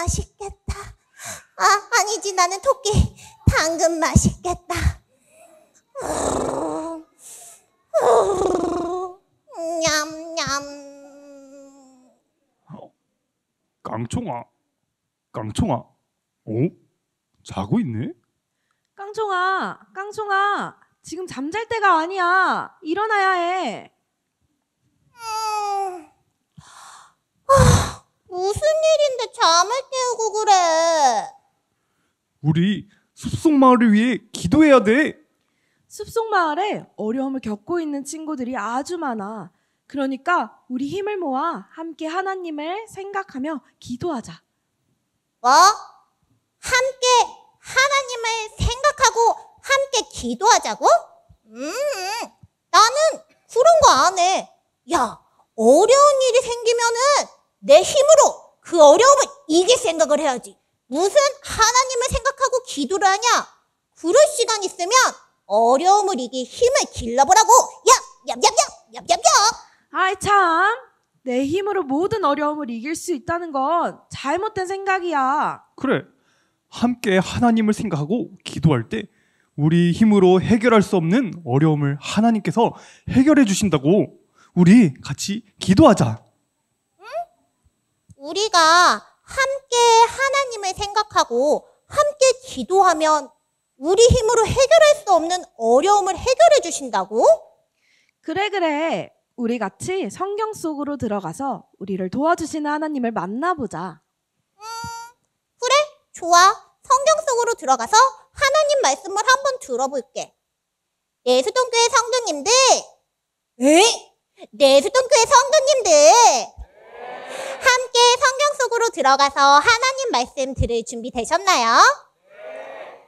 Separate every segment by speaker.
Speaker 1: 맛있겠다. 아니지, 나는 토끼. 당근 맛있겠다. 냠냠.
Speaker 2: 깡총아, 자고 있네?
Speaker 3: 깡총아, 지금 잠잘 때가 아니야. 일어나야 해.
Speaker 1: 무슨 일인데 잠을 깨우고 그래?
Speaker 2: 우리 숲속 마을을 위해 기도해야 돼.
Speaker 3: 숲속 마을에 어려움을 겪고 있는 친구들이 아주 많아. 그러니까 우리 힘을 모아 함께 하나님을 생각하며 기도하자.
Speaker 1: 뭐? 함께 하나님을 생각하고 함께 기도하자고? 나는 그런 거 안 해. 야, 어려운 일이 생기면은 내 힘으로 그 어려움을 이길 생각을 해야지. 무슨 하나님을 생각하고 기도를 하냐? 그럴 시간 있으면 어려움을 이길 힘을 길러보라고. 얍얍얍.
Speaker 3: 아이 참, 내 힘으로 모든 어려움을 이길 수 있다는 건 잘못된 생각이야.
Speaker 2: 그래, 함께 하나님을 생각하고 기도할 때 우리 힘으로 해결할 수 없는 어려움을 하나님께서 해결해 주신다고. 우리 같이 기도하자.
Speaker 1: 응? 우리가 함께 하나님을 생각하고 함께 기도하면 우리 힘으로 해결할 수 없는 어려움을 해결해 주신다고?
Speaker 3: 그래. 우리 같이 성경 속으로 들어가서 우리를 도와주시는 하나님을 만나보자.
Speaker 1: 그래, 좋아. 성경 속으로 들어가서 하나님 말씀을 한번 들어볼게. 내수동교회 성도님들, 함께 성경 속으로 들어가서 하나님 말씀 들을 준비 되셨나요?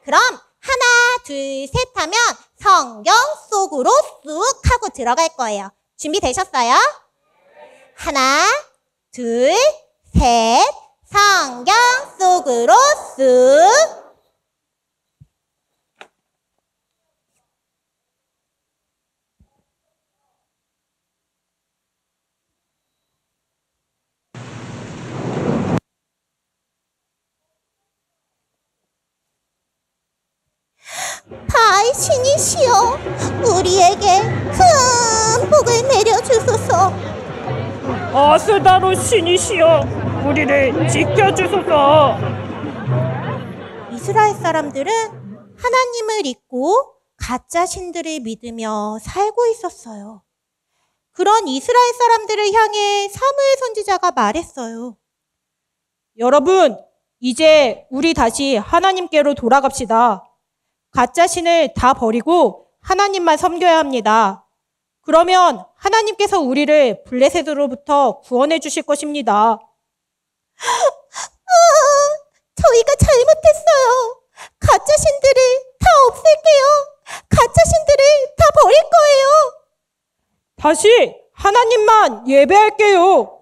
Speaker 1: 그럼 하나, 둘, 셋 하면 성경 속으로 쑥 하고 들어갈 거예요. 준비되셨어요? 하나, 둘, 셋, 성경 속으로 쑥. 바알 신이시여, 우리에게 큰 복을 내려주소서.
Speaker 4: 아스다로 신이시여, 우리를 지켜주소서.
Speaker 1: 이스라엘 사람들은 하나님을 잊고 가짜 신들을 믿으며 살고 있었어요. 그런 이스라엘 사람들을 향해 사무엘 선지자가 말했어요.
Speaker 4: 여러분, 이제 우리 다시 하나님께로 돌아갑시다. 가짜 신을 다 버리고 하나님만 섬겨야 합니다. 그러면 하나님께서 우리를 블레셋으로부터 구원해 주실 것입니다.
Speaker 1: 저희가 잘못했어요. 가짜 신들을 다 없앨게요. 가짜 신들을 다 버릴 거예요.
Speaker 4: 다시 하나님만 예배할게요.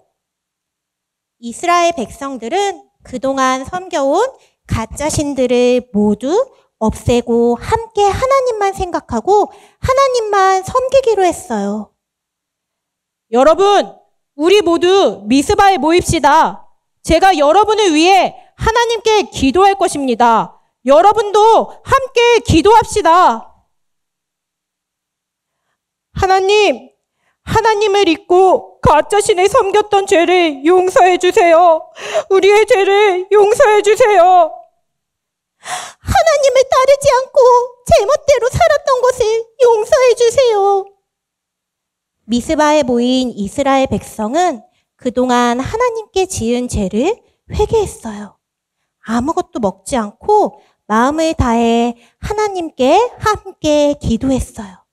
Speaker 1: 이스라엘 백성들은 그동안 섬겨온 가짜 신들을 모두 없애고 함께 하나님만 생각하고 하나님만 섬기기로 했어요.
Speaker 4: 여러분, 우리 모두 미스바에 모입시다. 제가 여러분을 위해 하나님께 기도할 것입니다. 여러분도 함께 기도합시다. 하나님을 잊고 가짜 신을 섬겼던 죄를 용서해 주세요. 우리의 죄를 용서해 주세요.
Speaker 1: 하나님을 따르지 않고 제멋대로 살았던 것을 용서해 주세요. 미스바에 모인 이스라엘 백성은 그동안 하나님께 지은 죄를 회개했어요. 아무것도 먹지 않고 마음을 다해 하나님께 함께 기도했어요.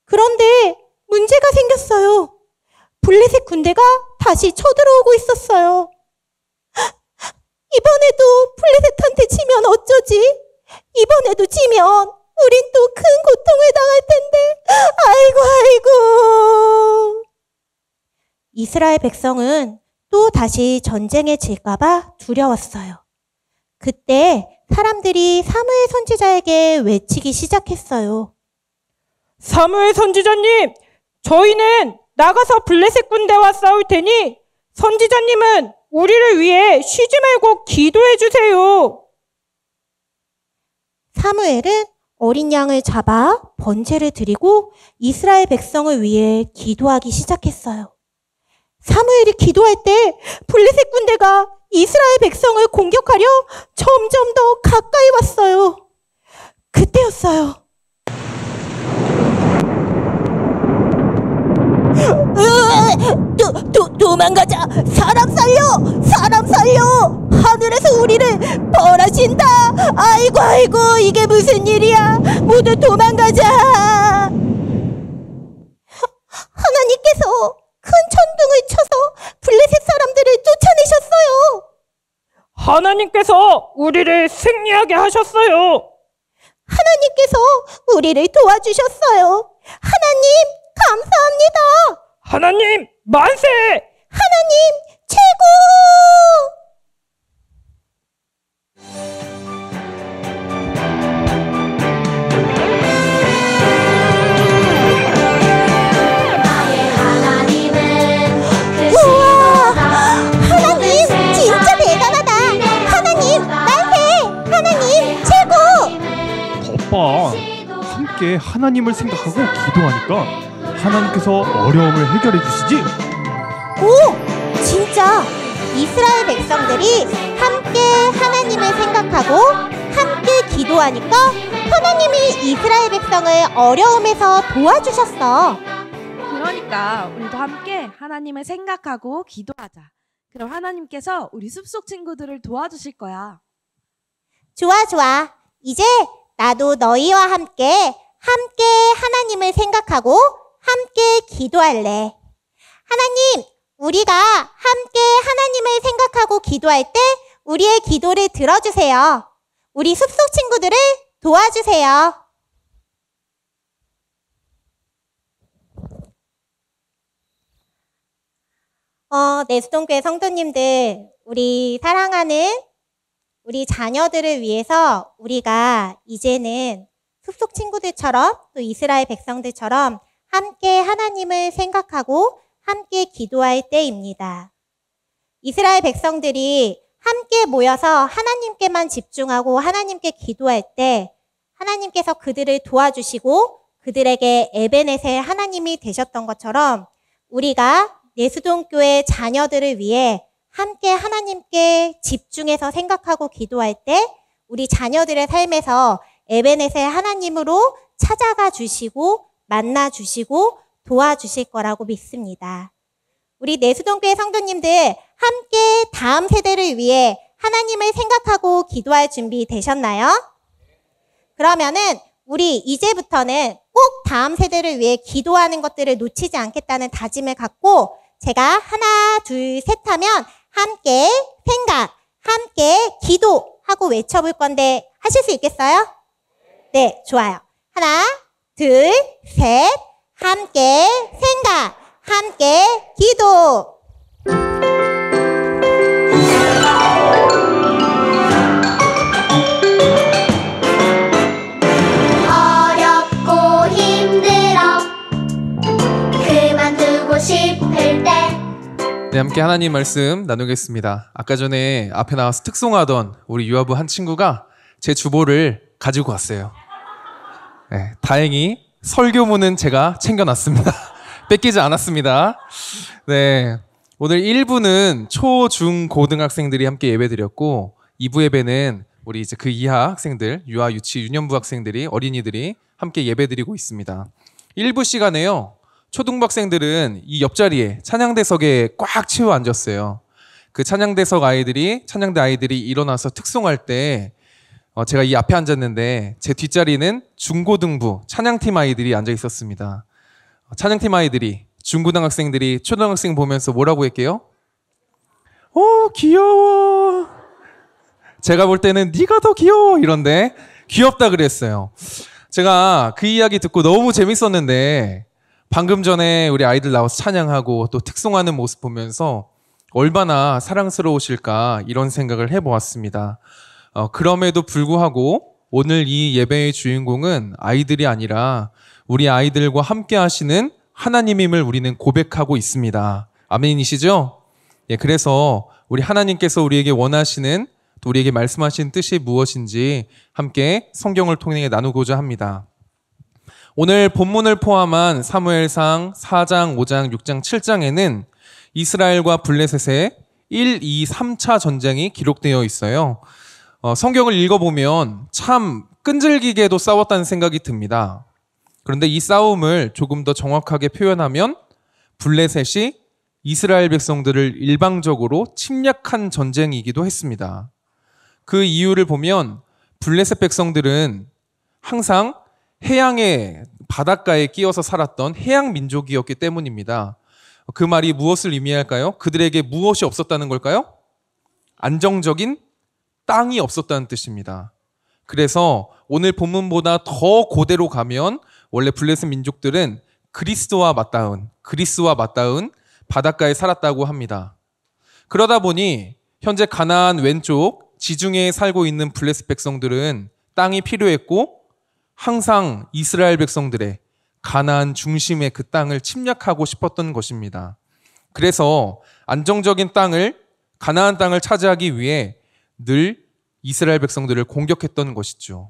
Speaker 1: 그런데 문제가 생겼어요. 블레셋 군대가 다시 쳐들어오고 있었어요. 이번에도 블레셋한테 지면 어쩌지? 이번에도 지면 우린 또 큰 고통을 당할 텐데. 아이고. 이스라엘 백성은 또 다시 전쟁에 질까봐 두려웠어요. 그때 사람들이 사무엘 선지자에게 외치기 시작했어요.
Speaker 4: 사무엘 선지자님, 저희는 나가서 블레셋 군대와 싸울 테니 선지자님은 우리를 위해 쉬지 말고 기도해 주세요.
Speaker 1: 사무엘은 어린 양을 잡아 번제를 드리고 이스라엘 백성을 위해 기도하기 시작했어요. 사무엘이 기도할 때 블레셋 군대가 이스라엘 백성을 공격하려 점점 더 가까이 왔어요. 그때였어요. 도망가자. 사람 살려. 사람 살려. 하늘에서 우리를 벌하신다. 아이고 이게 무슨 일이야. 모두 도망가자. 하나님께서 큰 천둥을 쳐서 블레셋 사람들을 쫓아내셨어요.
Speaker 4: 하나님께서 우리를 승리하게 하셨어요.
Speaker 1: 하나님께서 우리를 도와주셨어요. 하나님 감사합니다.
Speaker 4: 하나님 만세!
Speaker 1: 하나님 최고! 우와! 하나님 진짜 대단하다. 하나님 만세! 하나님 최고!
Speaker 2: 거봐, 함께 하나님을 생각하고 기도하니까 하나님께서 어려움을 해결해 주시지?
Speaker 1: 오! 진짜 이스라엘 백성들이 함께 하나님을 생각하고 함께 기도하니까 하나님이 이스라엘 백성을 어려움에서 도와주셨어.
Speaker 3: 그러니까 우리도 함께 하나님을 생각하고 기도하자. 그럼 하나님께서 우리 숲속 친구들을 도와주실 거야.
Speaker 1: 좋아. 이제 나도 너희와 함께 하나님을 생각하고 함께 기도할래. 하나님, 우리가 함께 하나님을 생각하고 기도할 때 우리의 기도를 들어주세요. 우리 숲속 친구들을 도와주세요. 내수동교회 성도님들, 우리 사랑하는 우리 자녀들을 위해서 우리가 이제는 숲속 친구들처럼 또 이스라엘 백성들처럼 함께 하나님을 생각하고 함께 기도할 때입니다. 이스라엘 백성들이 함께 모여서 하나님께만 집중하고 하나님께 기도할 때 하나님께서 그들을 도와주시고 그들에게 에베네셀 하나님이 되셨던 것처럼 우리가 내수동교회 자녀들을 위해 함께 하나님께 집중해서 생각하고 기도할 때 우리 자녀들의 삶에서 에베네셀 하나님으로 찾아가 주시고 만나 주시고 도와주실 거라고 믿습니다. 우리 내수동교회 성도님들 함께 다음 세대를 위해 하나님을 생각하고 기도할 준비 되셨나요? 그러면은 우리 이제부터는 꼭 다음 세대를 위해 기도하는 것들을 놓치지 않겠다는 다짐을 갖고 제가 하나, 둘, 셋 하면 함께 생각, 함께 기도하고 외쳐볼 건데 하실 수 있겠어요? 네, 좋아요. 하나, 둘, 셋, 함께 생각, 함께 기도.
Speaker 5: 어렵고 힘들어 그만두고 싶을 때
Speaker 6: 네, 함께 하나님 말씀 나누겠습니다. 아까 전에 앞에 나와서 특송하던 우리 유아부 한 친구가 제 주보를 가지고 왔어요. 네, 다행히 설교문은 제가 챙겨놨습니다. 뺏기지 않았습니다. 네, 오늘 1부는 초, 중, 고등학생들이 함께 예배드렸고 2부 예배는 우리 이제 그 이하 학생들, 유아, 유치, 유년부 학생들이 어린이들이 함께 예배드리고 있습니다. 1부 시간에요. 초등부 학생들은 이 옆자리에 찬양대석에 꽉 채워 앉았어요. 그 찬양대석 아이들이 찬양대 아이들이 일어나서 특송할 때 제가 이 앞에 앉았는데 제 뒷자리는 중고등부 찬양팀 아이들이 앉아 있었습니다. 찬양팀 아이들이 중고등학생들이 초등학생 보면서 뭐라고 했게요? 귀여워. 제가 볼 때는 네가 더 귀여워 이런데 귀엽다 그랬어요. 제가 그 이야기 듣고 너무 재밌었는데 방금 전에 우리 아이들 나와서 찬양하고 또 특송하는 모습 보면서 얼마나 사랑스러우실까 이런 생각을 해보았습니다. 그럼에도 불구하고 오늘 이 예배의 주인공은 아이들이 아니라 우리 아이들과 함께 하시는 하나님임을 우리는 고백하고 있습니다. 아멘이시죠? 예, 그래서 우리 하나님께서 우리에게 원하시는 또 우리에게 말씀하신 뜻이 무엇인지 함께 성경을 통해 나누고자 합니다. 오늘 본문을 포함한 사무엘상 4장, 5장, 6장, 7장에는 이스라엘과 블레셋의 1, 2, 3차 전쟁이 기록되어 있어요. 성경을 읽어보면 참 끈질기게도 싸웠다는 생각이 듭니다. 그런데 이 싸움을 조금 더 정확하게 표현하면 블레셋이 이스라엘 백성들을 일방적으로 침략한 전쟁이기도 했습니다. 그 이유를 보면 블레셋 백성들은 항상 해양의 바닷가에 끼어서 살았던 해양 민족이었기 때문입니다. 그 말이 무엇을 의미할까요? 그들에게 무엇이 없었다는 걸까요? 안정적인 땅이 없었다는 뜻입니다. 그래서 오늘 본문보다 더 고대로 가면 원래 블레셋 민족들은 그리스와 맞닿은 바닷가에 살았다고 합니다. 그러다 보니 현재 가나안 왼쪽 지중해에 살고 있는 블레셋 백성들은 땅이 필요했고 항상 이스라엘 백성들의 가나안 중심의 그 땅을 침략하고 싶었던 것입니다. 그래서 안정적인 땅을, 가나안 땅을 차지하기 위해 늘 이스라엘 백성들을 공격했던 것이죠.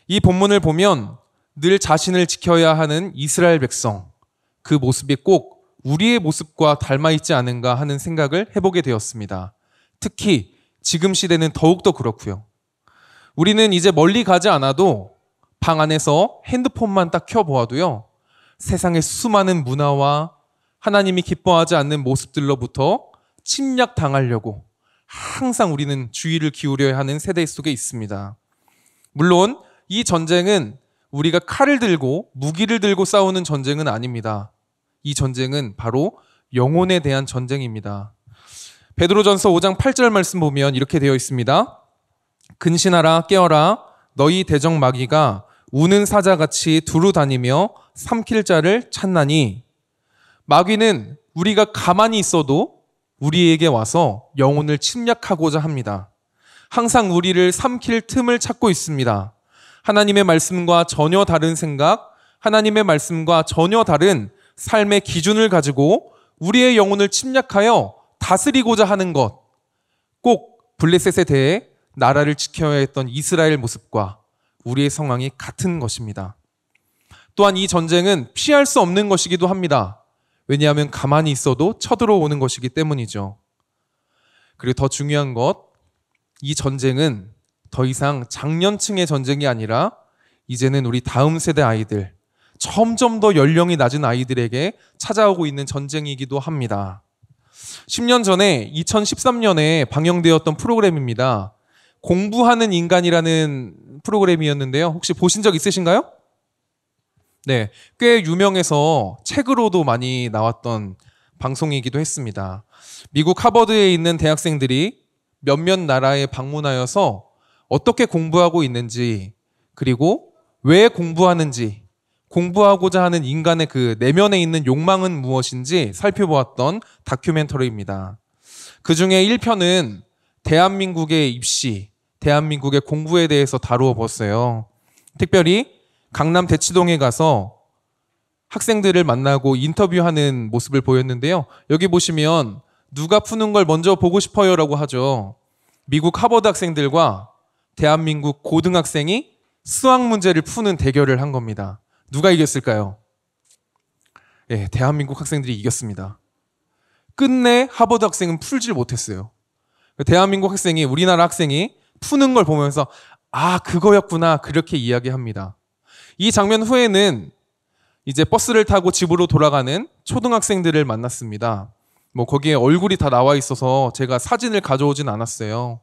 Speaker 6: 이 본문을 보면 늘 자신을 지켜야 하는 이스라엘 백성, 그 모습이 꼭 우리의 모습과 닮아 있지 않은가 하는 생각을 해보게 되었습니다. 특히 지금 시대는 더욱더 그렇고요. 우리는 이제 멀리 가지 않아도 방 안에서 핸드폰만 딱 켜보아도요, 세상의 수많은 문화와 하나님이 기뻐하지 않는 모습들로부터 침략당하려고 항상 우리는 주의를 기울여야 하는 세대 속에 있습니다. 물론 이 전쟁은 우리가 칼을 들고 무기를 들고 싸우는 전쟁은 아닙니다. 이 전쟁은 바로 영혼에 대한 전쟁입니다. 베드로전서 5장 8절 말씀 보면 이렇게 되어 있습니다. 근신하라 깨어라 너희 대적 마귀가 우는 사자같이 두루 다니며 삼킬 자를 찾나니. 마귀는 우리가 가만히 있어도 우리에게 와서 영혼을 침략하고자 합니다. 항상 우리를 삼킬 틈을 찾고 있습니다. 하나님의 말씀과 전혀 다른 생각, 하나님의 말씀과 전혀 다른 삶의 기준을 가지고 우리의 영혼을 침략하여 다스리고자 하는 것, 꼭 블레셋에 대해 나라를 지켜야 했던 이스라엘 모습과 우리의 상황이 같은 것입니다. 또한 이 전쟁은 피할 수 없는 것이기도 합니다. 왜냐하면 가만히 있어도 쳐들어오는 것이기 때문이죠. 그리고 더 중요한 것, 이 전쟁은 더 이상 장년층의 전쟁이 아니라 이제는 우리 다음 세대 아이들, 점점 더 연령이 낮은 아이들에게 찾아오고 있는 전쟁이기도 합니다. 10년 전에 2013년에 방영되었던 프로그램입니다. 공부하는 인간이라는 프로그램이었는데요. 혹시 보신 적 있으신가요? 네, 꽤 유명해서 책으로도 많이 나왔던 방송이기도 했습니다. 미국 하버드에 있는 대학생들이 몇몇 나라에 방문하여서 어떻게 공부하고 있는지, 그리고 왜 공부하는지, 공부하고자 하는 인간의 그 내면에 있는 욕망은 무엇인지 살펴보았던 다큐멘터리입니다. 그 중에 1편은 대한민국의 입시, 대한민국의 공부에 대해서 다루어 봤어요. 특별히 강남 대치동에 가서 학생들을 만나고 인터뷰하는 모습을 보였는데요. 여기 보시면 누가 푸는 걸 먼저 보고 싶어요라고 하죠. 미국 하버드 학생들과 대한민국 고등학생이 수학 문제를 푸는 대결을 한 겁니다. 누가 이겼을까요? 예, 대한민국 학생들이 이겼습니다. 끝내 하버드 학생은 풀질 못했어요. 대한민국 학생이, 우리나라 학생이 푸는 걸 보면서 아, 그거였구나, 그렇게 이야기합니다. 이 장면 후에는 이제 버스를 타고 집으로 돌아가는 초등학생들을 만났습니다. 거기에 얼굴이 다 나와 있어서 제가 사진을 가져오진 않았어요.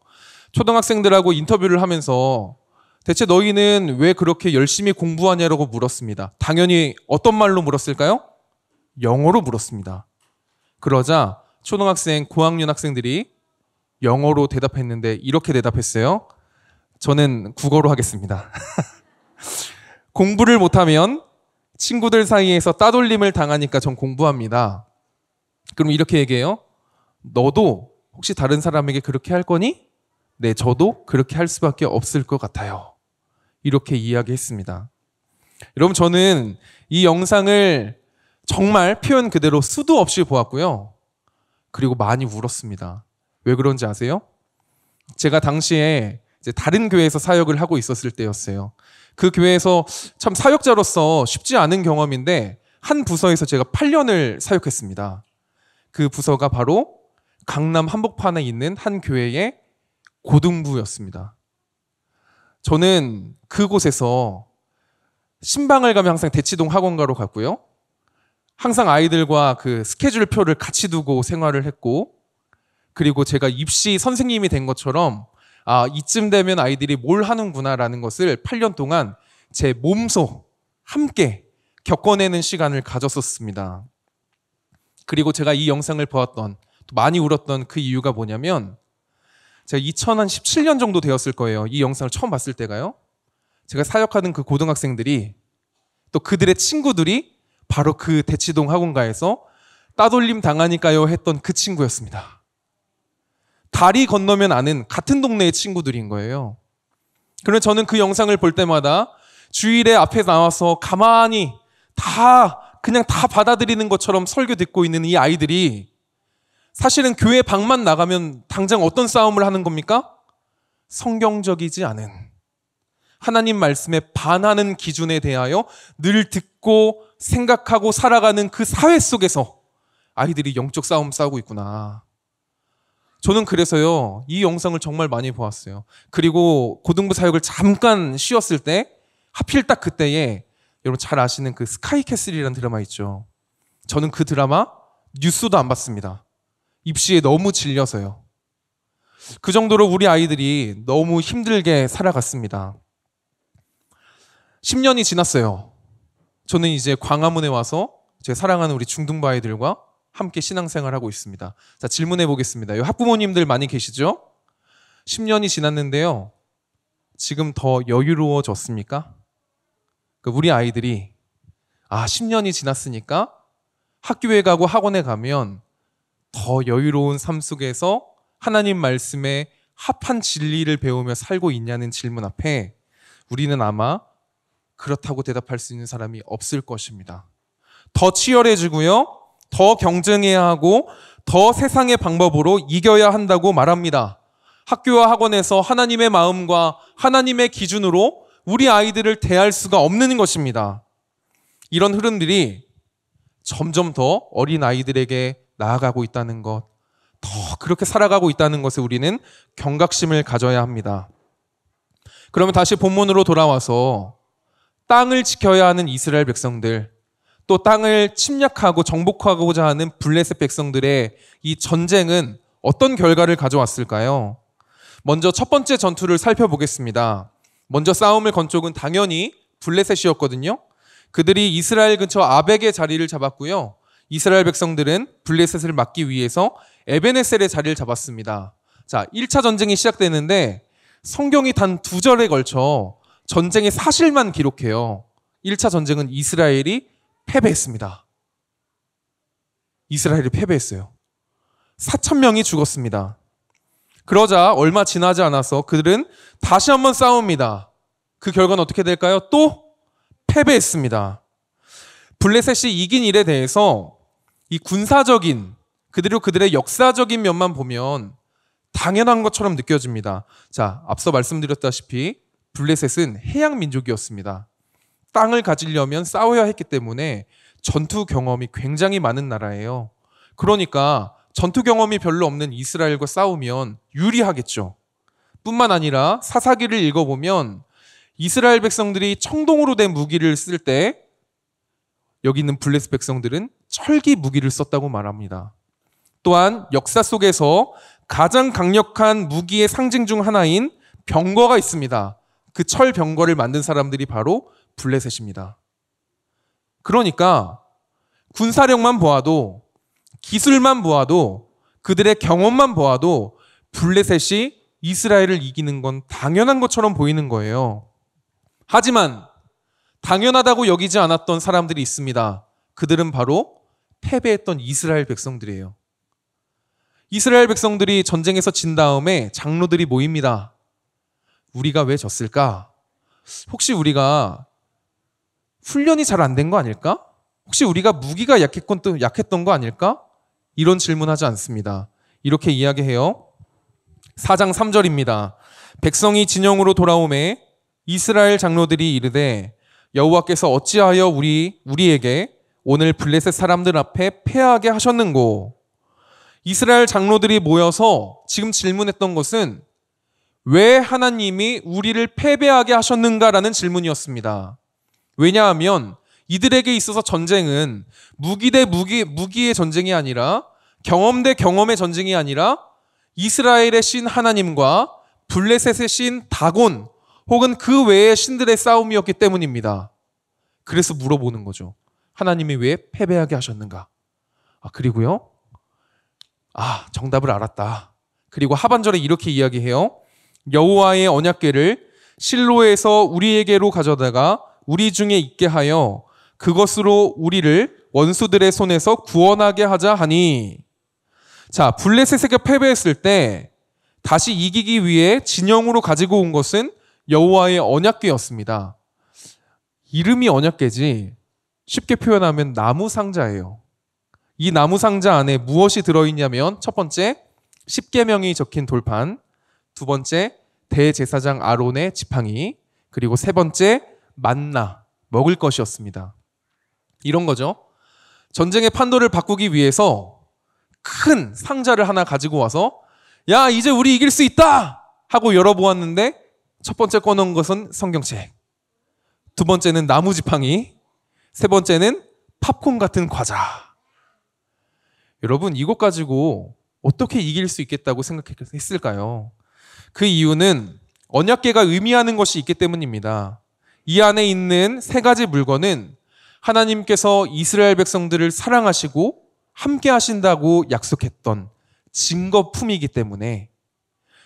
Speaker 6: 초등학생들하고 인터뷰를 하면서 대체 너희는 왜 그렇게 열심히 공부하냐라고 물었습니다. 당연히 어떤 말로 물었을까요? 영어로 물었습니다. 그러자 초등학생, 고학년 학생들이 영어로 대답했는데 이렇게 대답했어요. 저는 국어로 하겠습니다. 공부를 못하면 친구들 사이에서 따돌림을 당하니까 전 공부합니다. 그럼 이렇게 얘기해요. 너도 혹시 다른 사람에게 그렇게 할 거니? 네, 저도 그렇게 할 수밖에 없을 것 같아요. 이렇게 이야기했습니다. 여러분, 저는 이 영상을 정말 표현 그대로 수도 없이 보았고요. 그리고 많이 울었습니다. 왜 그런지 아세요? 제가 당시에 이제 다른 교회에서 사역을 하고 있었을 때였어요. 그 교회에서 참 사역자로서 쉽지 않은 경험인데 한 부서에서 제가 8년을 사역했습니다. 그 부서가 바로 강남 한복판에 있는 한 교회의 고등부였습니다. 저는 그곳에서 신방을 가면 항상 대치동 학원가로 갔고요. 항상 아이들과 그 스케줄표를 같이 두고 생활을 했고, 그리고 제가 입시 선생님이 된 것처럼 이쯤 되면 아이들이 뭘 하는구나라는 것을 8년 동안 제 몸소 함께 겪어내는 시간을 가졌었습니다. 그리고 제가 이 영상을 보았던, 또 많이 울었던 그 이유가 뭐냐면, 제가 2017년 정도 되었을 거예요. 이 영상을 처음 봤을 때가요. 제가 사역하는 그 고등학생들이, 또 그들의 친구들이 바로 그 대치동 학원가에서 따돌림 당하니까요 했던 그 친구였습니다. 다리 건너면 아는 같은 동네의 친구들인 거예요. 그래서 저는 그 영상을 볼 때마다 주일에 앞에 나와서 가만히 그냥 다 받아들이는 것처럼 설교 듣고 있는 이 아이들이 사실은 교회 밖만 나가면 당장 어떤 싸움을 하는 겁니까? 성경적이지 않은 하나님 말씀에 반하는 기준에 대하여 늘 듣고 생각하고 살아가는 그 사회 속에서 아이들이 영적 싸움 싸우고 있구나. 저는 그래서요, 이 영상을 정말 많이 보았어요. 그리고 고등부 사역을 잠깐 쉬었을 때 하필 딱 그때에 여러분 잘 아시는 그 스카이캐슬이라는 드라마 있죠. 저는 그 드라마 뉴스도 안 봤습니다. 입시에 너무 질려서요. 그 정도로 우리 아이들이 너무 힘들게 살아갔습니다. 10년이 지났어요. 저는 이제 광화문에 와서 제 사랑하는 우리 중등부 아이들과 함께 신앙생활하고 있습니다. 자, 질문해 보겠습니다. 학부모님들 많이 계시죠? 10년이 지났는데요. 지금 더 여유로워졌습니까? 우리 아이들이 10년이 지났으니까 학교에 가고 학원에 가면 더 여유로운 삶 속에서 하나님 말씀에 합한 진리를 배우며 살고 있냐는 질문 앞에 우리는 아마 그렇다고 대답할 수 있는 사람이 없을 것입니다. 더 치열해지고요. 더 경쟁해야 하고 더 세상의 방법으로 이겨야 한다고 말합니다. 학교와 학원에서 하나님의 마음과 하나님의 기준으로 우리 아이들을 대할 수가 없는 것입니다. 이런 흐름들이 점점 더 어린 아이들에게 나아가고 있다는 것, 더 그렇게 살아가고 있다는 것에 우리는 경각심을 가져야 합니다. 그러면 다시 본문으로 돌아와서 땅을 지켜야 하는 이스라엘 백성들, 또 땅을 침략하고 정복하고자 하는 블레셋 백성들의 이 전쟁은 어떤 결과를 가져왔을까요? 먼저 첫 번째 전투를 살펴보겠습니다. 먼저 싸움을 건 쪽은 당연히 블레셋이었거든요. 그들이 이스라엘 근처 아벡의 자리를 잡았고요. 이스라엘 백성들은 블레셋을 막기 위해서 에베네셀의 자리를 잡았습니다. 자, 1차 전쟁이 시작되는데 성경이 단 2절에 걸쳐 전쟁의 사실만 기록해요. 1차 전쟁은 이스라엘이 패배했습니다. 이스라엘이 패배했어요. 4,000명이 죽었습니다. 그러자 얼마 지나지 않아서 그들은 다시 한번 싸웁니다. 그 결과는 어떻게 될까요? 또 패배했습니다. 블레셋이 이긴 일에 대해서 이 군사적인, 그들의 역사적인 면만 보면 당연한 것처럼 느껴집니다. 자, 앞서 말씀드렸다시피 블레셋은 해양 민족이었습니다. 땅을 가지려면 싸워야 했기 때문에 전투 경험이 굉장히 많은 나라예요. 그러니까 전투 경험이 별로 없는 이스라엘과 싸우면 유리하겠죠. 뿐만 아니라 사사기를 읽어보면 이스라엘 백성들이 청동으로 된 무기를 쓸 때 여기 있는 블레셋 백성들은 철기 무기를 썼다고 말합니다. 또한 역사 속에서 가장 강력한 무기의 상징 중 하나인 병거가 있습니다. 그 철 병거를 만든 사람들이 바로 블레셋입니다. 그러니까 군사력만 보아도, 기술만 보아도, 그들의 경험만 보아도 블레셋이 이스라엘을 이기는 건 당연한 것처럼 보이는 거예요. 하지만 당연하다고 여기지 않았던 사람들이 있습니다. 그들은 바로 패배했던 이스라엘 백성들이에요. 이스라엘 백성들이 전쟁에서 진 다음에 장로들이 모입니다. 우리가 왜 졌을까? 혹시 우리가 훈련이 잘 안 된 거 아닐까? 혹시 우리가 무기가 약했던 거 아닐까? 이런 질문하지 않습니다. 이렇게 이야기해요. 4장 3절입니다. 백성이 진영으로 돌아오매 이스라엘 장로들이 이르되 여호와께서 어찌하여 우리에게 오늘 블레셋 사람들 앞에 패하게 하셨는고. 이스라엘 장로들이 모여서 지금 질문했던 것은 왜 하나님이 우리를 패배하게 하셨는가라는 질문이었습니다. 왜냐하면 이들에게 있어서 전쟁은 무기 대 무기의 전쟁이 아니라 경험 대 경험의 전쟁이 아니라 이스라엘의 신 하나님과 블레셋의 신 다곤 혹은 그 외의 신들의 싸움이었기 때문입니다. 그래서 물어보는 거죠. 하나님이 왜 패배하게 하셨는가? 그리고요. 정답을 알았다. 그리고 하반절에 이렇게 이야기해요. 여호와의 언약궤를 실로에서 우리에게로 가져다가 우리 중에 있게 하여 그것으로 우리를 원수들의 손에서 구원하게 하자 하니. 자, 블레셋에게 패배했을 때 다시 이기기 위해 진영으로 가지고 온 것은 여호와의 언약궤였습니다. 이름이 언약궤지 쉽게 표현하면 나무 상자예요. 이 나무 상자 안에 무엇이 들어있냐면 첫 번째, 십계명이 적힌 돌판, 두 번째, 대제사장 아론의 지팡이, 그리고 세 번째, 만나, 먹을 것이었습니다. 이런 거죠. 전쟁의 판도를 바꾸기 위해서 큰 상자를 하나 가지고 와서 야, 이제 우리 이길 수 있다! 하고 열어보았는데 첫 번째 꺼놓은 것은 성경책, 두 번째는 나무 지팡이, 세 번째는 팝콘 같은 과자. 여러분, 이것 가지고 어떻게 이길 수 있겠다고 생각했을까요? 그 이유는 언약궤가 의미하는 것이 있기 때문입니다. 이 안에 있는 세 가지 물건은 하나님께서 이스라엘 백성들을 사랑하시고 함께 하신다고 약속했던 증거품이기 때문에,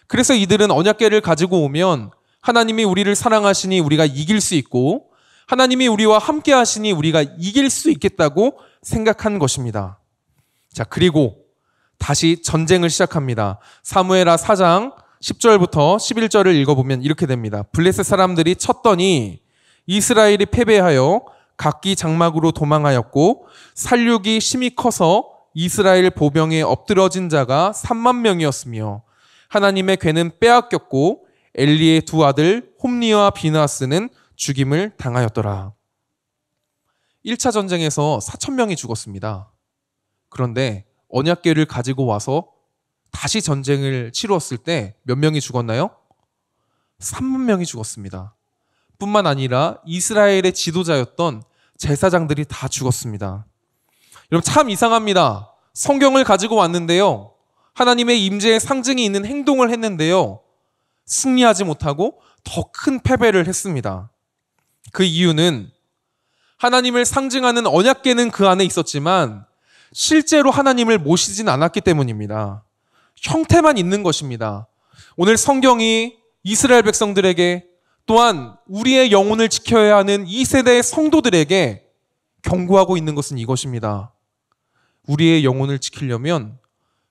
Speaker 6: 그래서 이들은 언약궤를 가지고 오면 하나님이 우리를 사랑하시니 우리가 이길 수 있고 하나님이 우리와 함께 하시니 우리가 이길 수 있겠다고 생각한 것입니다. 자, 그리고 다시 전쟁을 시작합니다. 사무엘하 4장 10절부터 11절을 읽어보면 이렇게 됩니다. 블레셋 사람들이 쳤더니 이스라엘이 패배하여 각기 장막으로 도망하였고 살육이 심히 커서 이스라엘 보병에 엎드러진 자가 3만 명이었으며 하나님의 궤는 빼앗겼고 엘리의 두 아들 홈니와 비나스는 죽임을 당하였더라. 1차 전쟁에서 4,000명이 죽었습니다. 그런데 언약궤를 가지고 와서 다시 전쟁을 치루었을 때 몇 명이 죽었나요? 3만 명이 죽었습니다. 뿐만 아니라 이스라엘의 지도자였던 제사장들이 다 죽었습니다. 여러분, 참 이상합니다. 성경을 가지고 왔는데요, 하나님의 임재의 상징이 있는 행동을 했는데요, 승리하지 못하고 더 큰 패배를 했습니다. 그 이유는 하나님을 상징하는 언약궤는 그 안에 있었지만 실제로 하나님을 모시진 않았기 때문입니다. 형태만 있는 것입니다. 오늘 성경이 이스라엘 백성들에게, 또한 우리의 영혼을 지켜야 하는 이 세대의 성도들에게 경고하고 있는 것은 이것입니다. 우리의 영혼을 지키려면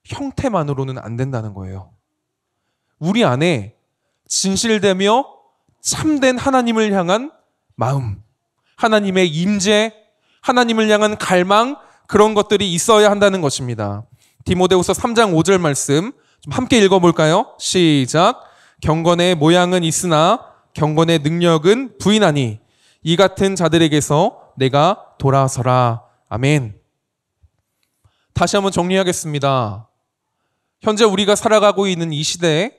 Speaker 6: 형태만으로는 안 된다는 거예요. 우리 안에 진실되며 참된 하나님을 향한 마음, 하나님의 임재, 하나님을 향한 갈망, 그런 것들이 있어야 한다는 것입니다. 디모데후서 3장 5절 말씀 좀 함께 읽어볼까요? 시작. 경건의 모양은 있으나 경건의 능력은 부인하니 이 같은 자들에게서 내가 돌아서라. 아멘. 다시 한번 정리하겠습니다. 현재 우리가 살아가고 있는 이 시대,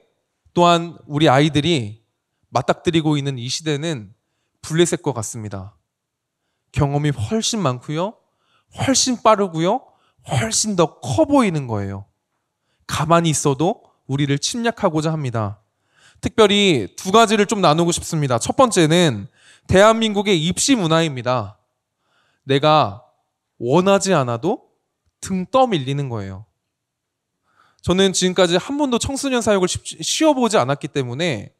Speaker 6: 또한 우리 아이들이 맞닥뜨리고 있는 이 시대는 블레셋과 같습니다. 경험이 훨씬 많고요, 훨씬 빠르고요, 훨씬 더 커 보이는 거예요. 가만히 있어도 우리를 침략하고자 합니다. 특별히 두 가지를 좀 나누고 싶습니다. 첫 번째는 대한민국의 입시 문화입니다. 내가 원하지 않아도 등 떠밀리는 거예요. 저는 지금까지 한 번도 청소년 사역을 쉬어보지 않았기 때문에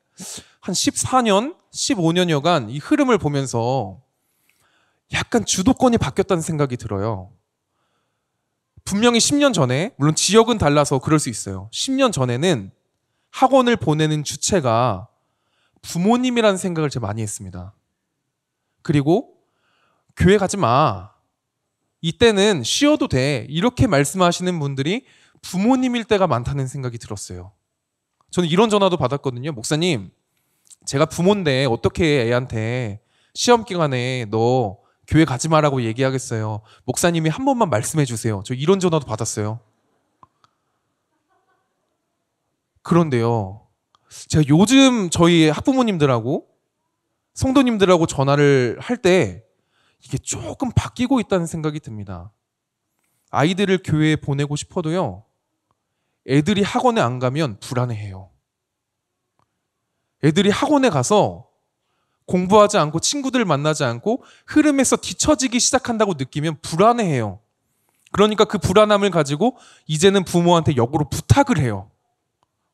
Speaker 6: 한 14년, 15년여간 이 흐름을 보면서 약간 주도권이 바뀌었다는 생각이 들어요. 분명히 10년 전에, 물론 지역은 달라서 그럴 수 있어요. 10년 전에는 학원을 보내는 주체가 부모님이라는 생각을 제가 많이 했습니다. 그리고 교회 가지 마. 이때는 쉬어도 돼. 이렇게 말씀하시는 분들이 부모님일 때가 많다는 생각이 들었어요. 저는 이런 전화도 받았거든요. 목사님, 제가 부모인데 어떻게 애한테 시험 기간에 너 교회 가지 마라고 얘기하겠어요. 목사님이 한 번만 말씀해 주세요. 저 이런 전화도 받았어요. 그런데요, 제가 요즘 저희 학부모님들하고 성도님들하고 전화를 할 때 이게 조금 바뀌고 있다는 생각이 듭니다. 아이들을 교회에 보내고 싶어도요, 애들이 학원에 안 가면 불안해해요. 애들이 학원에 가서 공부하지 않고 친구들 만나지 않고 흐름에서 뒤처지기 시작한다고 느끼면 불안해해요. 그러니까 그 불안함을 가지고 이제는 부모한테 역으로 부탁을 해요.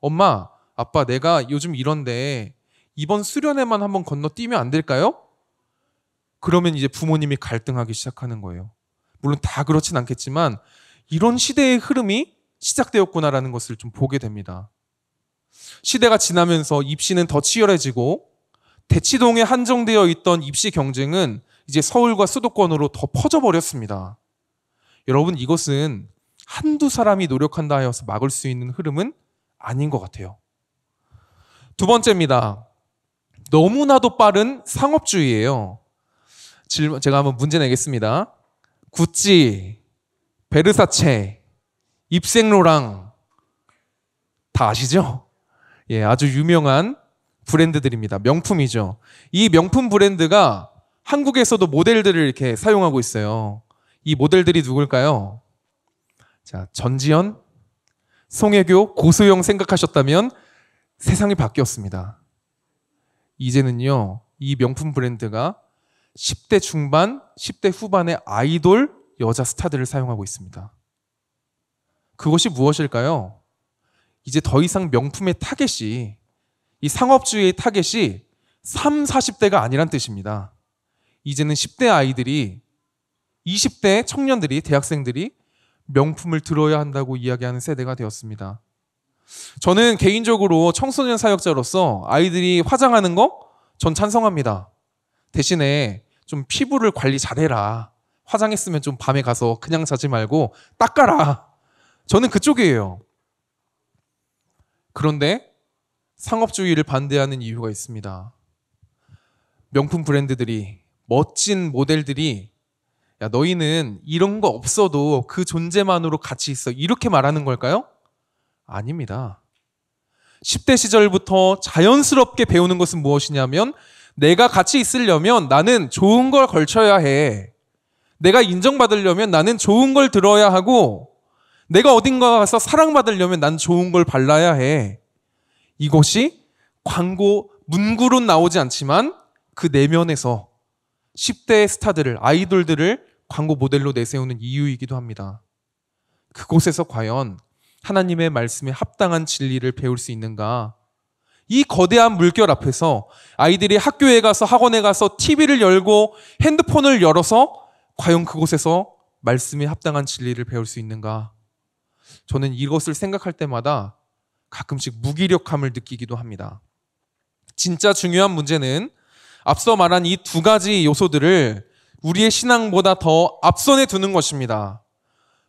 Speaker 6: 엄마, 아빠, 내가 요즘 이런데 이번 수련회만 한번 건너뛰면 안 될까요? 그러면 이제 부모님이 갈등하기 시작하는 거예요. 물론 다 그렇진 않겠지만 이런 시대의 흐름이 시작되었구나라는 것을 좀 보게 됩니다. 시대가 지나면서 입시는 더 치열해지고 대치동에 한정되어 있던 입시 경쟁은 이제 서울과 수도권으로 더 퍼져버렸습니다. 여러분, 이것은 한두 사람이 노력한다 하여서 막을 수 있는 흐름은 아닌 것 같아요. 두 번째입니다. 너무나도 빠른 상업주의예요. 제가 한번 문제 내겠습니다. 구찌, 베르사체, 입생로랑 다 아시죠? 예, 아주 유명한 브랜드들입니다. 명품이죠. 이 명품 브랜드가 한국에서도 모델들을 이렇게 사용하고 있어요. 이 모델들이 누굴까요? 자, 전지현, 송혜교, 고소영 생각하셨다면 세상이 바뀌었습니다. 이제는요, 이 명품 브랜드가 10대 중반, 10대 후반의 아이돌 여자 스타들을 사용하고 있습니다. 그것이 무엇일까요? 이제 더 이상 명품의 타겟이, 이 상업주의의 타겟이 3, 40대가 아니란 뜻입니다. 이제는 10대 아이들이, 20대 청년들이, 대학생들이 명품을 들어야 한다고 이야기하는 세대가 되었습니다. 저는 개인적으로 청소년 사역자로서 아이들이 화장하는 거 전 찬성합니다. 대신에 좀 피부를 관리 잘해라. 화장했으면 좀 밤에 가서 그냥 자지 말고 닦아라. 저는 그쪽이에요. 그런데 상업주의를 반대하는 이유가 있습니다. 명품 브랜드들이, 멋진 모델들이 야, 너희는 이런 거 없어도 그 존재만으로 가치 있어. 이렇게 말하는 걸까요? 아닙니다. 10대 시절부터 자연스럽게 배우는 것은 무엇이냐면 내가 가치 있으려면 나는 좋은 걸 걸쳐야 해. 내가 인정받으려면 나는 좋은 걸 들어야 하고 내가 어딘가 가서 사랑받으려면 난 좋은 걸 발라야 해. 이것이 광고 문구로는 나오지 않지만 그 내면에서 10대 스타들을, 아이돌들을 광고 모델로 내세우는 이유이기도 합니다. 그곳에서 과연 하나님의 말씀에 합당한 진리를 배울 수 있는가? 이 거대한 물결 앞에서 아이들이 학교에 가서, 학원에 가서 TV를 열고 핸드폰을 열어서 과연 그곳에서 말씀에 합당한 진리를 배울 수 있는가? 저는 이것을 생각할 때마다 가끔씩 무기력함을 느끼기도 합니다. 진짜 중요한 문제는 앞서 말한 이 두 가지 요소들을 우리의 신앙보다 더 앞선에 두는 것입니다.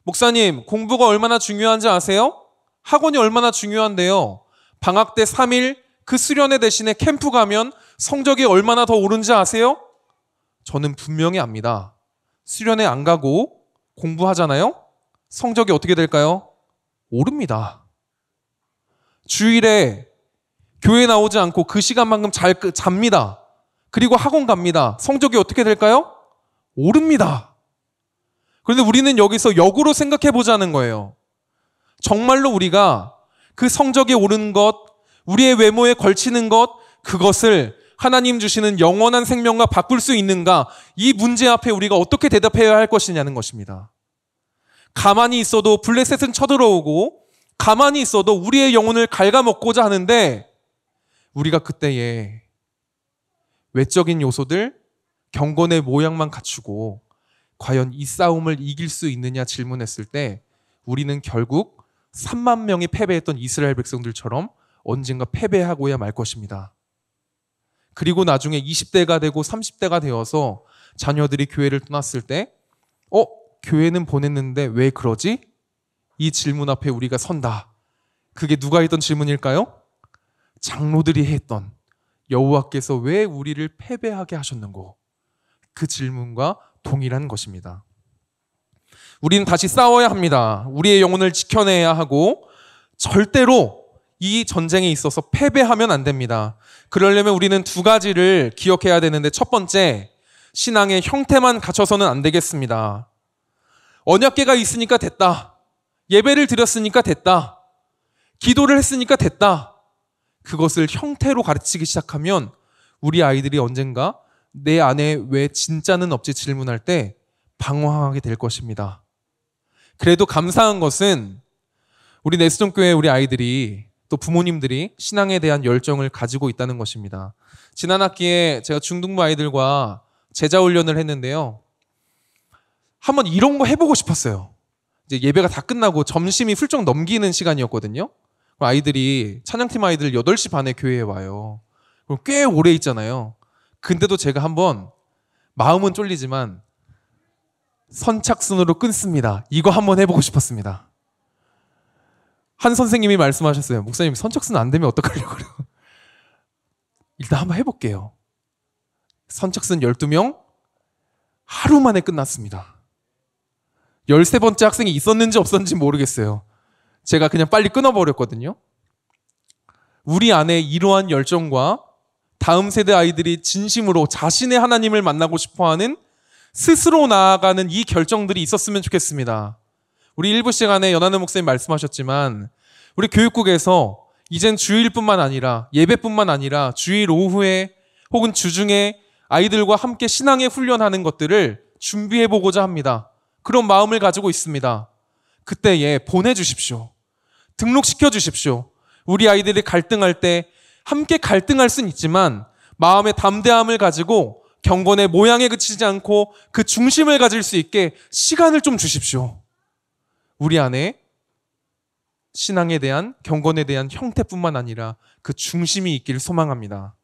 Speaker 6: 목사님, 공부가 얼마나 중요한지 아세요? 학원이 얼마나 중요한데요. 방학 때 3일 그 수련회 대신에 캠프 가면 성적이 얼마나 더 오른지 아세요? 저는 분명히 압니다. 수련회 안 가고 공부하잖아요? 성적이 어떻게 될까요? 오릅니다. 주일에 교회 나오지 않고 그 시간만큼 잡니다. 그리고 학원 갑니다. 성적이 어떻게 될까요? 오릅니다. 그런데 우리는 여기서 역으로 생각해 보자는 거예요. 정말로 우리가 그 성적이 오른 것, 우리의 외모에 걸치는 것, 그것을 하나님 주시는 영원한 생명과 바꿀 수 있는가? 이 문제 앞에 우리가 어떻게 대답해야 할 것이냐는 것입니다. 가만히 있어도 블레셋은 쳐들어오고 가만히 있어도 우리의 영혼을 갉아먹고자 하는데 우리가 그때에 외적인 요소들, 경건의 모양만 갖추고 과연 이 싸움을 이길 수 있느냐 질문했을 때 우리는 결국 3만 명이 패배했던 이스라엘 백성들처럼 언젠가 패배하고야 말 것입니다. 그리고 나중에 20대가 되고 30대가 되어서 자녀들이 교회를 떠났을 때 교회는 보냈는데 왜 그러지? 이 질문 앞에 우리가 선다. 그게 누가 했던 질문일까요? 장로들이 했던 여호와께서 왜 우리를 패배하게 하셨는고? 그 질문과 동일한 것입니다. 우리는 다시 싸워야 합니다. 우리의 영혼을 지켜내야 하고 절대로 이 전쟁에 있어서 패배하면 안 됩니다. 그러려면 우리는 두 가지를 기억해야 되는데, 첫 번째, 신앙의 형태만 갖춰서는 안 되겠습니다. 언약궤가 있으니까 됐다. 예배를 드렸으니까 됐다. 기도를 했으니까 됐다. 그것을 형태로 가르치기 시작하면 우리 아이들이 언젠가 내 안에 왜 진짜는 없지 질문할 때 방황하게 될 것입니다. 그래도 감사한 것은 우리 내수종교회 우리 아이들이 또 부모님들이 신앙에 대한 열정을 가지고 있다는 것입니다. 지난 학기에 제가 중등부 아이들과 제자 훈련을 했는데요. 한번 이런 거 해보고 싶었어요. 이제 예배가 다 끝나고 점심이 훌쩍 넘기는 시간이었거든요. 아이들이, 찬양팀 아이들 8시 반에 교회에 와요. 그럼 꽤 오래 있잖아요. 근데도 제가 한번, 마음은 쫄리지만 선착순으로 끊습니다. 이거 한번 해보고 싶었습니다. 한 선생님이 말씀하셨어요. 목사님, 선착순 안 되면 어떡하려고 그래요. 일단 한번 해볼게요. 선착순 12명 하루 만에 끝났습니다. 13번째 학생이 있었는지 없었는지 모르겠어요. 제가 그냥 빨리 끊어버렸거든요. 우리 안에 이러한 열정과 다음 세대 아이들이 진심으로 자신의 하나님을 만나고 싶어하는, 스스로 나아가는 이 결정들이 있었으면 좋겠습니다. 우리 일부 시간에 연하는 목사님 말씀하셨지만 우리 교육국에서 이젠 주일뿐만 아니라, 예배뿐만 아니라 주일 오후에 혹은 주중에 아이들과 함께 신앙의 훈련하는 것들을 준비해보고자 합니다. 그런 마음을 가지고 있습니다. 그때에 보내주십시오. 등록시켜 주십시오. 우리 아이들이 갈등할 때 함께 갈등할 수는 있지만 마음의 담대함을 가지고 경건의 모양에 그치지 않고 그 중심을 가질 수 있게 시간을 좀 주십시오. 우리 안에 신앙에 대한, 경건에 대한 형태뿐만 아니라 그 중심이 있기를 소망합니다.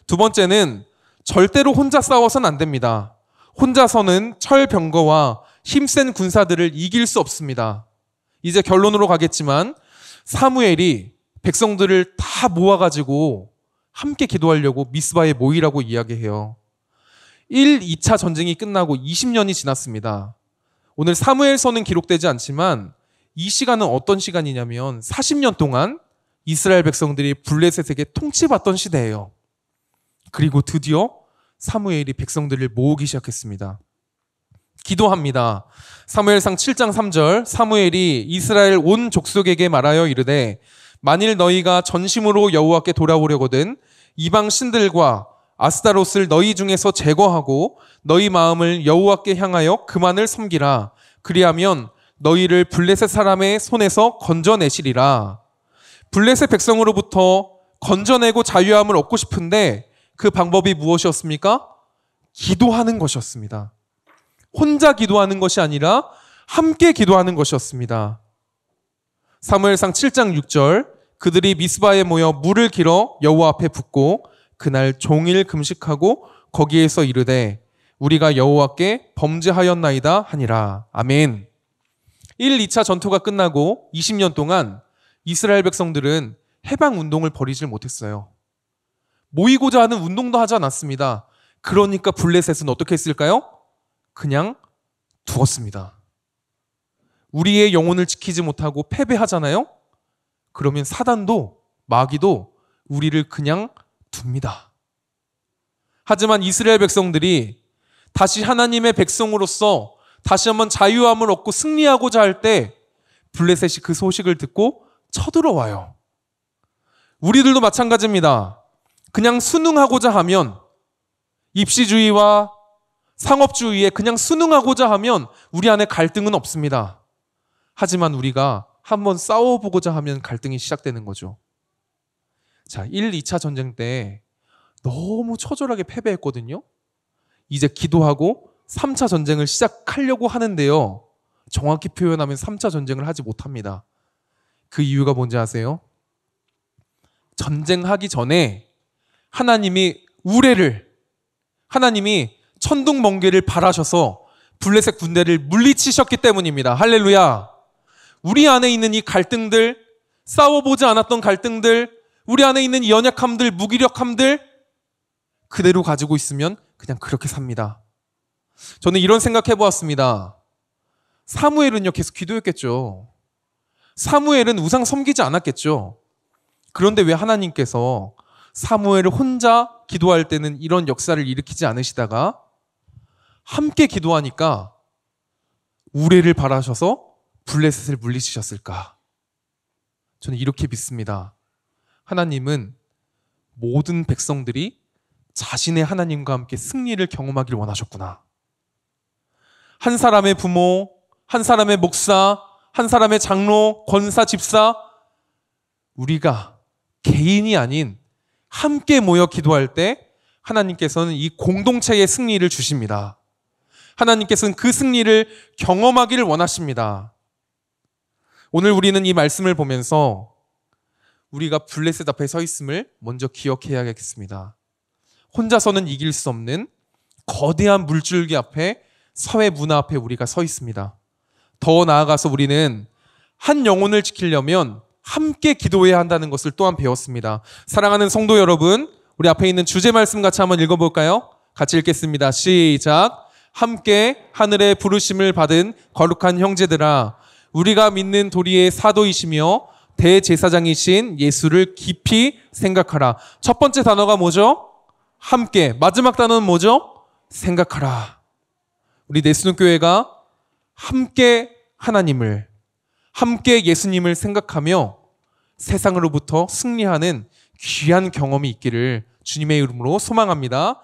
Speaker 6: 두 번째는 절대로 혼자 싸워서는 안 됩니다. 혼자서는 철병거와 힘센 군사들을 이길 수 없습니다. 이제 결론으로 가겠지만 사무엘이 백성들을 다 모아가지고 함께 기도하려고 미스바에 모이라고 이야기해요. 1, 2차 전쟁이 끝나고 20년이 지났습니다. 오늘 사무엘서는 기록되지 않지만 이 시간은 어떤 시간이냐면 40년 동안 이스라엘 백성들이 블레셋에게 통치받던 시대예요. 그리고 드디어 사무엘이 백성들을 모으기 시작했습니다. 기도합니다. 사무엘상 7장 3절, 사무엘이 이스라엘 온 족속에게 말하여 이르되 만일 너희가 전심으로 여호와께 돌아오려거든 이방 신들과 아스타롯을 너희 중에서 제거하고 너희 마음을 여호와께 향하여 그만을 섬기라. 그리하면 너희를 블레셋 사람의 손에서 건져내시리라. 블레셋 백성으로부터 건져내고 자유함을 얻고 싶은데 그 방법이 무엇이었습니까? 기도하는 것이었습니다. 혼자 기도하는 것이 아니라 함께 기도하는 것이었습니다. 사무엘상 7장 6절, 그들이 미스바에 모여 물을 길어 여호와 앞에 붓고 그날 종일 금식하고 거기에서 이르되 우리가 여호와께 범죄하였나이다 하니라. 아멘. 1, 2차 전투가 끝나고 20년 동안 이스라엘 백성들은 해방 운동을 벌이질 못했어요. 모이고자 하는 운동도 하지 않았습니다. 그러니까 블레셋은 어떻게 했을까요? 그냥 두었습니다. 우리의 영혼을 지키지 못하고 패배하잖아요? 그러면 사단도 마귀도 우리를 그냥 둡니다. 하지만 이스라엘 백성들이 다시 하나님의 백성으로서 다시 한번 자유함을 얻고 승리하고자 할 때 블레셋이 그 소식을 듣고 쳐들어와요. 우리들도 마찬가지입니다. 그냥 순응하고자 하면, 입시주의와 상업주의에 그냥 순응하고자 하면 우리 안에 갈등은 없습니다. 하지만 우리가 한번 싸워보고자 하면 갈등이 시작되는 거죠. 자, 1, 2차 전쟁 때 너무 처절하게 패배했거든요. 이제 기도하고 3차 전쟁을 시작하려고 하는데요. 정확히 표현하면 3차 전쟁을 하지 못합니다. 그 이유가 뭔지 아세요? 전쟁하기 전에 하나님이 하나님이 천둥번개를 발하셔서 블레셋 군대를 물리치셨기 때문입니다. 할렐루야. 우리 안에 있는 이 갈등들, 싸워보지 않았던 갈등들, 우리 안에 있는 이 연약함들, 무기력함들 그대로 가지고 있으면 그냥 그렇게 삽니다. 저는 이런 생각해 보았습니다. 사무엘은요, 계속 기도했겠죠. 사무엘은 우상 섬기지 않았겠죠. 그런데 왜 하나님께서 사무엘을 혼자 기도할 때는 이런 역사를 일으키지 않으시다가 함께 기도하니까 우레를 바라셔서 블레셋을 물리치셨을까? 저는 이렇게 믿습니다. 하나님은 모든 백성들이 자신의 하나님과 함께 승리를 경험하길 원하셨구나. 한 사람의 부모, 한 사람의 목사, 한 사람의 장로, 권사, 집사, 우리가 개인이 아닌 함께 모여 기도할 때 하나님께서는 이 공동체의 승리를 주십니다. 하나님께서는 그 승리를 경험하기를 원하십니다. 오늘 우리는 이 말씀을 보면서 우리가 블레셋 앞에 서 있음을 먼저 기억해야겠습니다. 혼자서는 이길 수 없는 거대한 물줄기 앞에, 사회 문화 앞에 우리가 서 있습니다. 더 나아가서 우리는 한 영혼을 지키려면 함께 기도해야 한다는 것을 또한 배웠습니다. 사랑하는 성도 여러분, 우리 앞에 있는 주제 말씀 같이 한번 읽어볼까요? 같이 읽겠습니다. 시작. 함께 하늘의 부르심을 받은 거룩한 형제들아, 우리가 믿는 도리의 사도이시며 대제사장이신 예수를 깊이 생각하라. 첫 번째 단어가 뭐죠? 함께. 마지막 단어는 뭐죠? 생각하라. 우리 내수능교회가 함께 하나님을, 함께 예수님을 생각하며 세상으로부터 승리하는 귀한 경험이 있기를 주님의 이름으로 소망합니다.